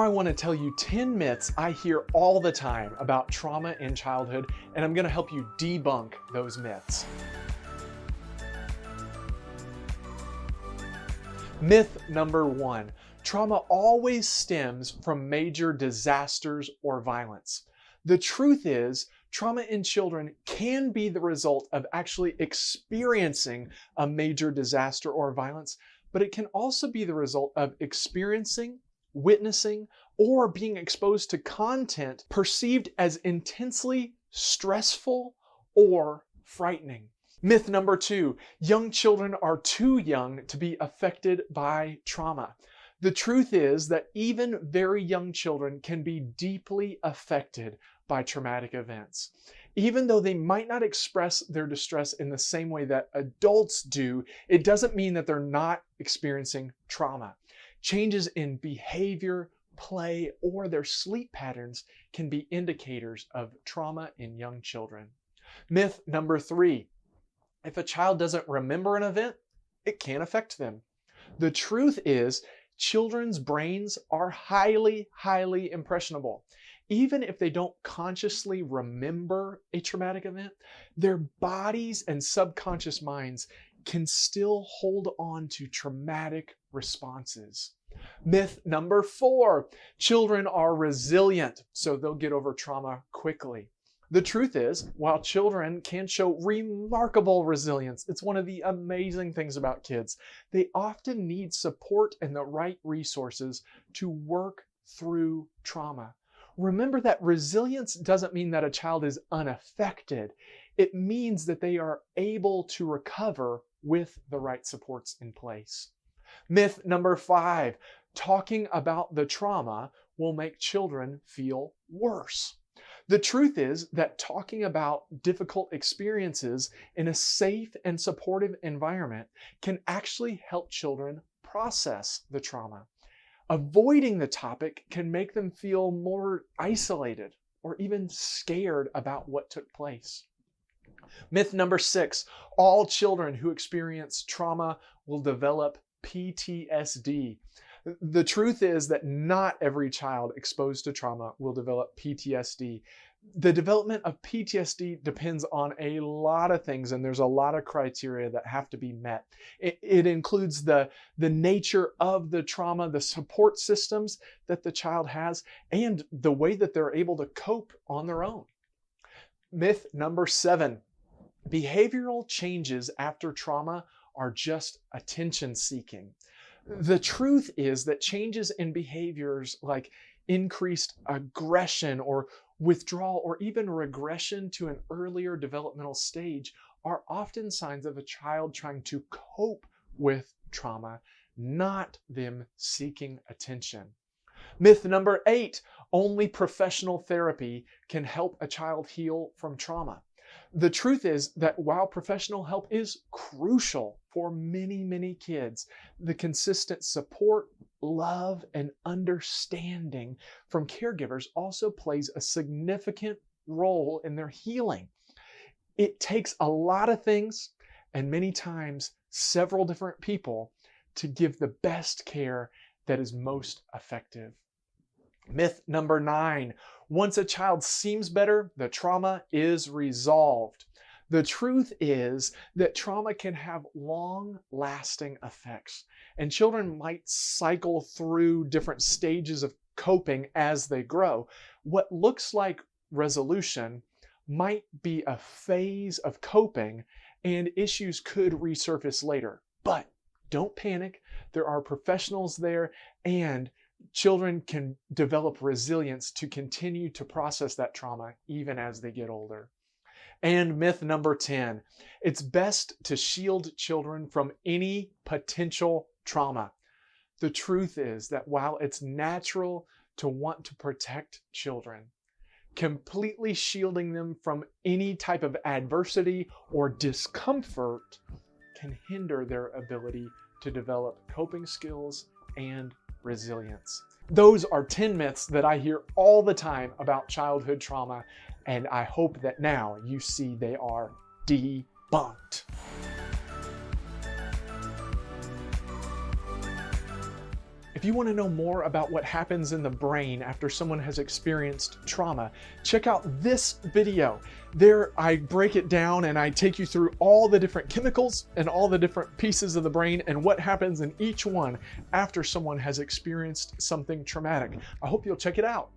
I want to tell you 10 myths I hear all the time about trauma in childhood, and I'm going to help you debunk those myths. Myth number 1, trauma always stems from major disasters or violence. The truth is, trauma in children can be the result of actually experiencing a major disaster or violence, but it can also be the result of experiencing, witnessing, or being exposed to content perceived as intensely stressful or frightening. Myth number 2, young children are too young to be affected by trauma. The truth is that even very young children can be deeply affected by traumatic events. Even though they might not express their distress in the same way that adults do, it doesn't mean that they're not experiencing trauma. Changes in behavior, play, or their sleep patterns can be indicators of trauma in young children. Myth number 3, if a child doesn't remember an event, it can affect them. The truth is, children's brains are highly impressionable. Even if they don't consciously remember a traumatic event, their bodies and subconscious minds can still hold on to traumatic responses. Myth number 4, children are resilient, so they'll get over trauma quickly. The truth is, while children can show remarkable resilience, it's one of the amazing things about kids. They often need support and the right resources to work through trauma. Remember that resilience doesn't mean that a child is unaffected. It means that they are able to recover with the right supports in place. Myth number 5, talking about the trauma will make children feel worse. The truth is that talking about difficult experiences in a safe and supportive environment can actually help children process the trauma. Avoiding the topic can make them feel more isolated or even scared about what took place. Myth number 6, all children who experience trauma will develop PTSD. The truth is that not every child exposed to trauma will develop PTSD. The development of PTSD depends on a lot of things, and there's a lot of criteria that have to be met. It includes the nature of the trauma, the support systems that the child has, and the way that they're able to cope on their own. Myth number 7, behavioral changes after trauma are just attention seeking. The truth is that changes in behaviors like increased aggression or withdrawal or even regression to an earlier developmental stage are often signs of a child trying to cope with trauma, not them seeking attention. Myth number 8, only professional therapy can help a child heal from trauma. The truth is that while professional help is crucial for many kids, the consistent support, love, and understanding from caregivers also plays a significant role in their healing. It takes a lot of things and many times several different people to give the best care that is most effective. Myth number 9, once a child seems better, the trauma is resolved. The truth is that trauma can have long-lasting effects, and children might cycle through different stages of coping as they grow. What looks like resolution might be a phase of coping, and issues could resurface later. But don't panic. There are professionals there, and children can develop resilience to continue to process that trauma even as they get older. And myth number 10, it's best to shield children from any potential trauma. The truth is that while it's natural to want to protect children, completely shielding them from any type of adversity or discomfort can hinder their ability to develop coping skills and resilience. Those are 10 myths that I hear all the time about childhood trauma, and I hope that now you see they are debunked. If you want to know more about what happens in the brain after someone has experienced trauma, check out this video. There I break it down and I take you through all the different chemicals and all the different pieces of the brain and what happens in each one after someone has experienced something traumatic. I hope you'll check it out.